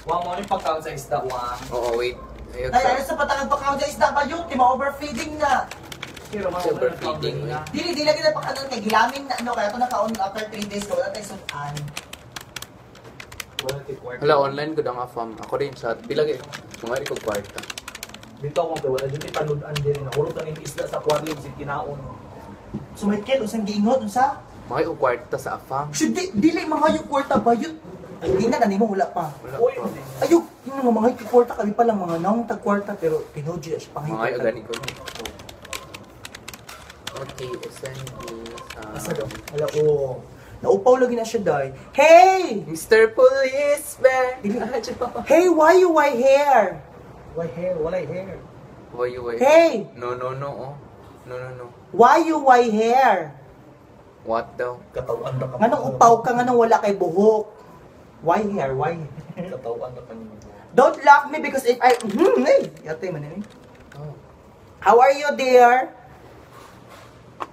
Wang mo rin pagkaon sa isda, wang. Oo, wait. Ayun Ay, sa patakan pagkaon sa isda ba yun? Di ma-overfeeding na. Pero mga Overfeeding na. Dili lagi na pakanon kay gilamin na ano kaya ito nakaon after 3 days ko wala tayo sunan. Wala kay kwarta. Hala, online ko dang afam. Ako rin sa pilagi. Mga rin ko kwarta. Dito akong kay wala dito panudan din na urutan yung isda sa kwarta si kinaon. Sumitkit usang giingot unsa? Mga ko kwarta sa afam. Should dili mga yung kwarta ba yun? Ay, di na mo wala pa. Wala Uy, pa. Ayok, yung mga kwarta kami pa lang mga naong tag-kwarta pero tinoji siya pang Mga organic ko. Okay, send me Asa daw? some... Wala ko. Naupaw lagi na siya dahil. Hey! Mr. Policeman! Hey, why you white hair? why hair? Wala hair. Why you wait? Hey! No, no, no. Oh. No, no, no. Why you white hair? What daw? Katawan na ka. Nganong upaw ka nga nang wala kay buhok? Why hair? Why? Katawan na kanina. Don't laugh me because if I... Hey! Yate man eh. Oh. How are you, dear?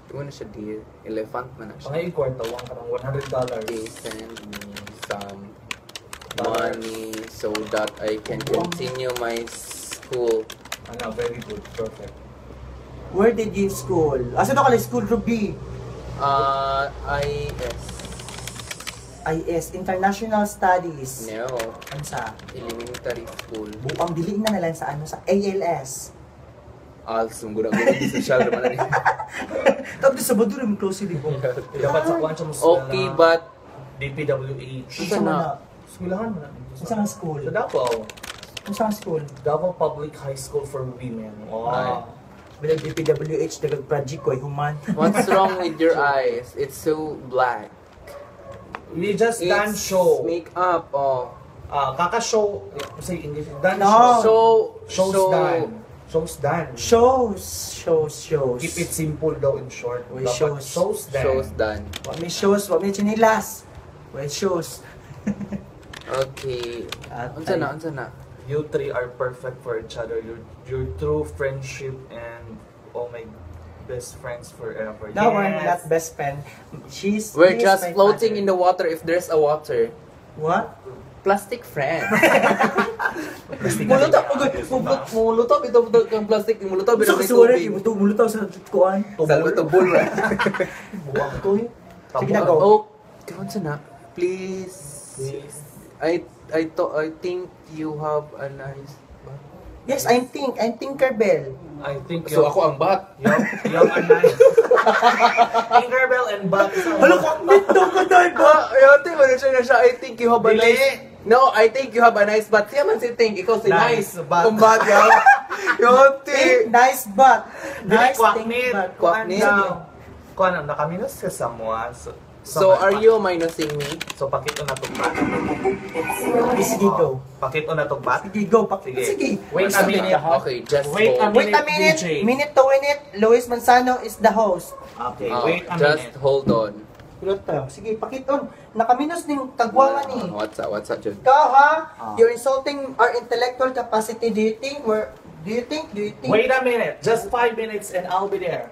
Iwan na siya, dear. Elephant man na siya. Pangay kwarta, wang ka ng Okay, $100. send me some money so that I can continue my school. Ano, very good. Perfect. Where did you school? Asa daw ka school, Ruby? IS. IS, International Studies. No. Ansa? Elementary school. Bukang bilhin na nalang sa ano, sa ALS. Also, guna-guna di social naman na niya. Tapos sa Bado rin, close din ko. Dapat sa kuwan siya mo Okay, but... DPWH. Isa na. Skulahan mo na. Isa nga school. Sa Davao. Isa nga school. Davao Public High School for Women. Ay. Bilang DPWH, nagag-project ko, human. What's wrong with your eyes? It's so black. We just done It's show. makeup, oh. Kaka-show. Say English. Done No. show. So, Show's done. Show's done. Shows. Keep it simple daw in short. Uy, Dapat shows. Show's done. Show's done. Wag may shows, wag may chinilas. Well, shows. Okay. Unsa na? You three are perfect for each other. Your true friendship and oh my best friends forever. No, we're not best friend. We're He's just my floating in father. the water if there's a water. What? Plastic friend. Mulutap, Mulutap ito kang plastic, mulutap ito Sa may kasuwara, tubig. mulutaw sa kuan. Salwa ito bull, right? Buwak to eh. Sige na, go. Oh, karon sana. Please. Please. I think you have a nice... Yes, I'm Tinkerbell. I think So ako ang bat. you have a nice Tinkerbell and Bat. Hala, kakmit daw ka dahil ba? Ayate, wala siya na siya. I think you have a Dili. nice... No, I think you have a nice bat. Siya man si think. Ikaw si Nice nice. bat. Kung bat yaw. Yote. Nice butt. Nice Kwaknit. butt. Kwaknit. Kuan na nakaminos ka someone. So, are you minusing me? So pakito na tong bat. Sige, go. Pakito na tong bat. Sige, go. Sige. Sige. Wait a minute. Okay, just Wait a hold. Wait a minute. DJ. Minute to minute. Luis Manzano is the host. Okay, Oh, wait a just minute. hold on. Kulot tayo. Sige, pakiton. Nakaminos ning tagwangan ni. What's up, Jud? Ikaw ha? Ah. You're insulting our intellectual capacity. Do you think? Wait a minute. Just 5 minutes and I'll be there.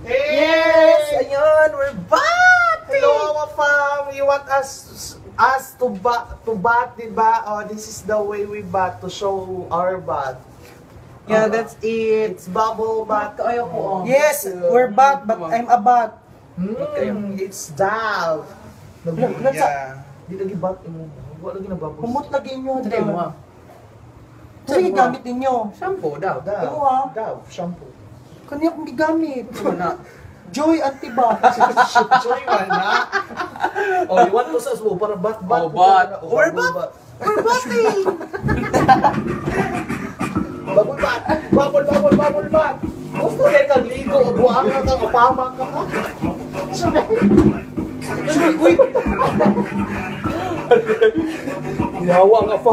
Yes! Ayun! We're back! Hello, mga fam! You want us to bat, diba? Oh, this is the way we bat to show our bat. Yeah, that's it. It's bubble bat. Ayaw ko. Yes, we're back, but I'm a bat. It's Dove. Yeah. Di lagi bat mo. Wala lagi na bubbles. Humot lagi nyo. Try mo ha. Sige, gamit ninyo. Shampoo daw. Dove. Oo, ah. Dove shampoo. Kanya akong gigamit. Na. Joy Antibat. Joy man na. Oh, you want to sa subo para bat. Oh, bat. Or bat. We're batting! Bubble bat. Bubble bat. Gusto kayo kang ligo o buwang ka kang upama ka ha? Uy! Ginawa nga po.